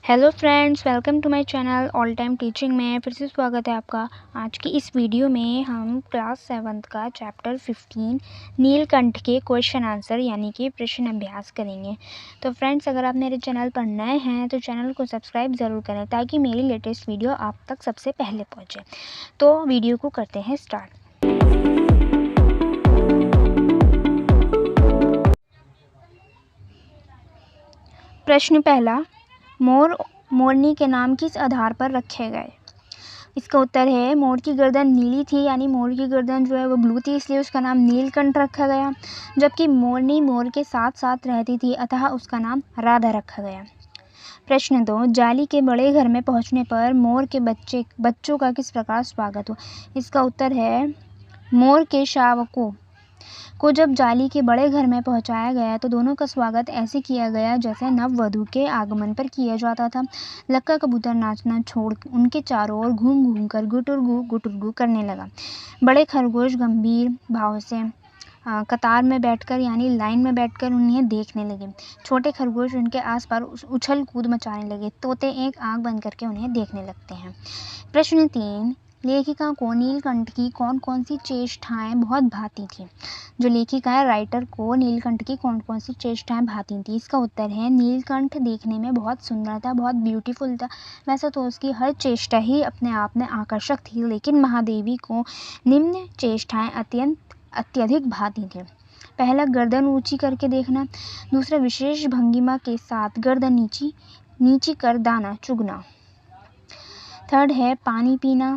Hello friends, welcome to my channel all time teaching में फिर से स्वागत है आपका। आज की इस वीडियो में हम क्लास 7th का चैप्टर 15 नीलकंठ के क्वेश्चन आंसर यानी कि प्रश्न अभ्यास करेंगे। तो फ्रेंड्स, अगर आप मेरे चैनल पर नए हैं तो चैनल को सब्सक्राइब ज़रूर करें ताकि मेरी लेटेस्ट वीडियो आप तक सबसे पहले पहुँचे। तो वीडियो को करते हैं स्टार्ट। प्रश्न पहला, मोरनी के नाम किस आधार पर रखे गए? इसका उत्तर है मोर की गर्दन नीली थी, यानी मोर की गर्दन जो है वो ब्लू थी, इसलिए उसका नाम नीलकंठ रखा गया। जबकि मोरनी मोर के साथ साथ रहती थी, अतः उसका नाम राधा रखा गया। प्रश्न 2, जाली के बड़े घर में पहुंचने पर मोर के बच्चों का किस प्रकार स्वागत हुआ? इसका उत्तर है मोर के शावकों को जब जाली के बड़े घर में पहुंचाया गया तो दोनों का स्वागत ऐसे किया गया जैसे नववधू के आगमन पर किया जाता था। लक्का कबूतर नाचना छोड़ उनके चारों ओर घूम घूम कर गुटुरगू करने लगा। बड़े खरगोश गंभीर भाव से कतार में बैठकर यानी लाइन में बैठकर उन्हें देखने लगे। छोटे खरगोश उनके आसपास उछल कूद मचाने लगे। तोते एक आंख बंद करके उन्हें देखने लगते हैं। प्रश्न 3, लेखिका को नीलकंठ की कौन कौन सी चेष्टाएं बहुत भाती थी? जो लेखिका है, राइटर को नीलकंठ की कौन कौन सी चेष्टाएं भाती थी? इसका उत्तर है नीलकंठ देखने में बहुत सुंदर था, बहुत ब्यूटीफुल था। वैसे तो उसकी हर चेष्टा ही अपने आप में आकर्षक थी, लेकिन महादेवी को निम्न चेष्टाएं अत्यधिक भाती थी। पहला, गर्दन ऊंची करके देखना। दूसरा, विशेष भंगिमा के साथ गर्दन नीची कर दाना चुगना। थर्ड है पानी पीना।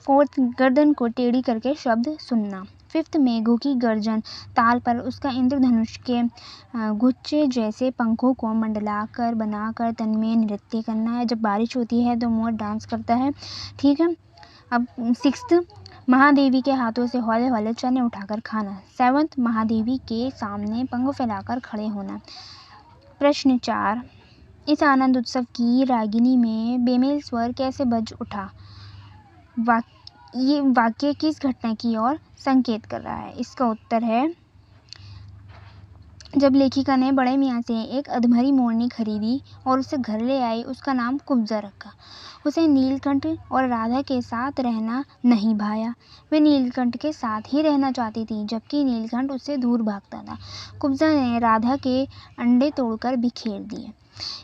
फोर्थ, गर्दन को टेढ़ी करके शब्द सुनना। फिफ्थ, मेघों की गर्जन, ताल पर उसका इंद्रधनुष के गुच्छे जैसे पंखों को मंडलाकर बनाकर तन में नृत्य करना है। जब बारिश होती है तो मोर डांस करता है। ठीक है। अब सिक्स्थ, महादेवी के हाथों से हौले हौले चने उठाकर खाना। सेवंथ, महादेवी के सामने पंख फैलाकर खड़े होना। प्रश्न 4, इस आनंद उत्सव की रागिनी में बेमेल स्वर कैसे बज उठा? ये वाक्य किस घटना की ओर संकेत कर रहा है? इसका उत्तर है जब लेखिका ने बड़े मियाँ से एक अधमरी मोरनी खरीदी और उसे घर ले आई, उसका नाम कुब्जा रखा। उसे नीलकंठ और राधा के साथ रहना नहीं भाया। वे नीलकंठ के साथ ही रहना चाहती थी, जबकि नीलकंठ उससे दूर भागता था। कुब्जा ने राधा के अंडे तोड़कर बिखेर दिए।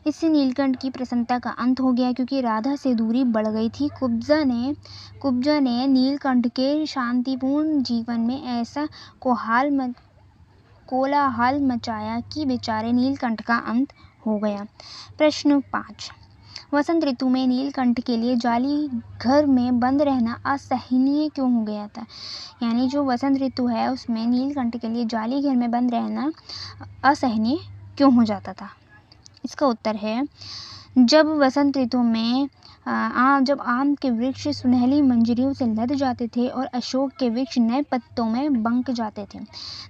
इससे नीलकंठ की प्रसन्नता का अंत हो गया, क्योंकि राधा से दूरी बढ़ गई थी। कुब्जा ने नीलकंठ के शांतिपूर्ण जीवन में ऐसा कोलाहल मचाया कि बेचारे नीलकंठ का अंत हो गया। प्रश्न 5, वसंत ऋतु में नीलकंठ के लिए जाली घर में बंद रहना असहनीय क्यों हो गया था? यानी जो वसंत ऋतु है उसमें नीलकंठ के लिए जाली घर में बंद रहना असहनीय क्यों हो जाता था? इसका उत्तर है जब वसंत ऋतु में जब आम के वृक्ष सुनहली मंजरियों से लद जाते थे और अशोक के वृक्ष नए पत्तों में बंक जाते थे,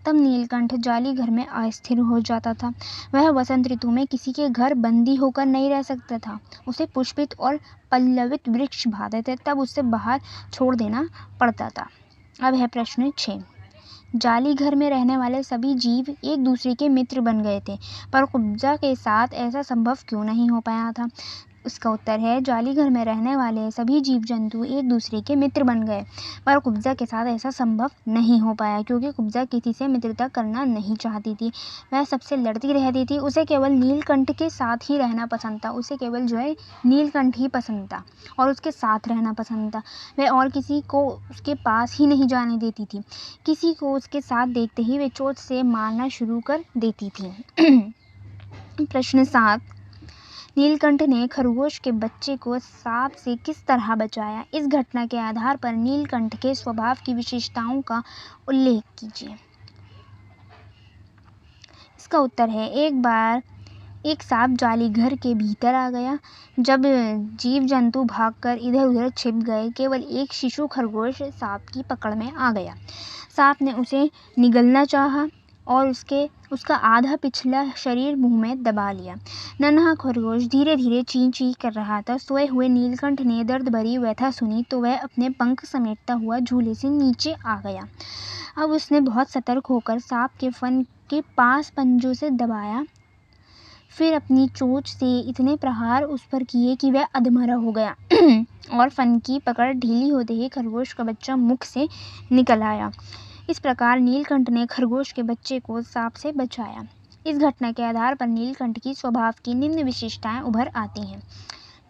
तब नीलकंठ जाली घर में अस्थिर हो जाता था। वह वसंत ऋतु में किसी के घर बंदी होकर नहीं रह सकता था। उसे पुष्पित और पल्लवित वृक्ष भाते थे, तब उसे बाहर छोड़ देना पड़ता था। अब है प्रश्न 6, जाली घर में रहने वाले सभी जीव एक दूसरे के मित्र बन गए थे, पर कुब्जा के साथ ऐसा संभव क्यों नहीं हो पाया था? इसका उत्तर है जाली घर में रहने वाले सभी जीव जंतु एक दूसरे के मित्र बन गए, पर कुब्जा के साथ ऐसा संभव नहीं हो पाया, क्योंकि कुब्जा किसी से मित्रता करना नहीं चाहती थी। वह सबसे लड़ती रहती थी। उसे केवल नीलकंठ के साथ ही रहना पसंद था। उसे केवल जो है नीलकंठ ही पसंद था और उसके साथ रहना पसंद था। वह और किसी को उसके पास ही नहीं जाने देती थी। किसी को उसके साथ देखते ही वे चोट से मारना शुरू कर देती थी। प्रश्न 7, नीलकंठ ने खरगोश के बच्चे को सांप से किस तरह बचाया? इस घटना के आधार पर नीलकंठ के स्वभाव की विशेषताओं का उल्लेख कीजिए। इसका उत्तर है एक बार एक सांप जाली घर के भीतर आ गया। जब जीव जंतु भागकर इधर उधर छिप गए, केवल एक शिशु खरगोश सांप की पकड़ में आ गया। सांप ने उसे निगलना चाहा और उसका आधा पिछला शरीर मुंह में दबा लिया। नन्हा खरगोश धीरे धीरे ची ची कर रहा था। सोए हुए नीलकंठ ने दर्द भरी व्यथा सुनी तो वह अपने पंख समेटता हुआ झूले से नीचे आ गया। अब उसने बहुत सतर्क होकर सांप के फन के पास पंजों से दबाया। फिर अपनी चोंच से इतने प्रहार उस पर किए कि वह अधमरा हो गया और फन की पकड़ ढीली होते ही खरगोश का बच्चा मुख से निकल आया। इस प्रकार नीलकंठ ने खरगोश के बच्चे को सांप से बचाया। इस घटना के आधार पर नीलकंठ की स्वभाव की निम्न विशेषताएं उभर आती हैं।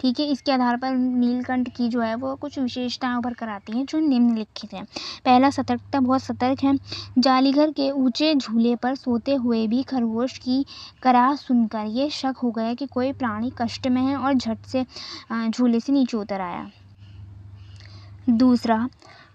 ठीक है, इसके आधार पर नीलकंठ की जो है वो कुछ विशेषताएं उभर कर आती हैं जो निम्नलिखित हैं। पहला, सतर्कता, बहुत सतर्क है। जालीघर के ऊंचे झूले पर सोते हुए भी खरगोश की कराह सुनकर ये शक हो गया कि कोई प्राणी कष्ट में है और झट से झूले से नीचे उतर आया। दूसरा,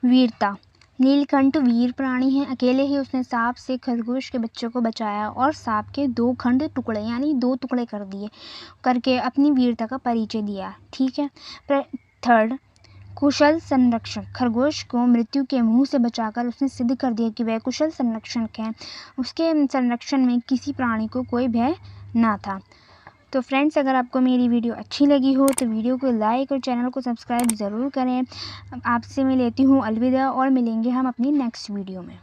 वीरता। नीलकंठ वीर प्राणी है। अकेले ही उसने सांप से खरगोश के बच्चे को बचाया और सांप के 2 खंड टुकड़े यानी 2 टुकड़े करके अपनी वीरता का परिचय दिया। ठीक है। थर्ड, कुशल संरक्षण। खरगोश को मृत्यु के मुंह से बचाकर उसने सिद्ध कर दिया कि वह कुशल संरक्षक है। उसके संरक्षण में किसी प्राणी को कोई भय ना था। तो फ्रेंड्स, अगर आपको मेरी वीडियो अच्छी लगी हो तो वीडियो को लाइक और चैनल को सब्सक्राइब ज़रूर करें। आपसे मैं लेती हूँ अलविदा और मिलेंगे हम अपनी नेक्स्ट वीडियो में।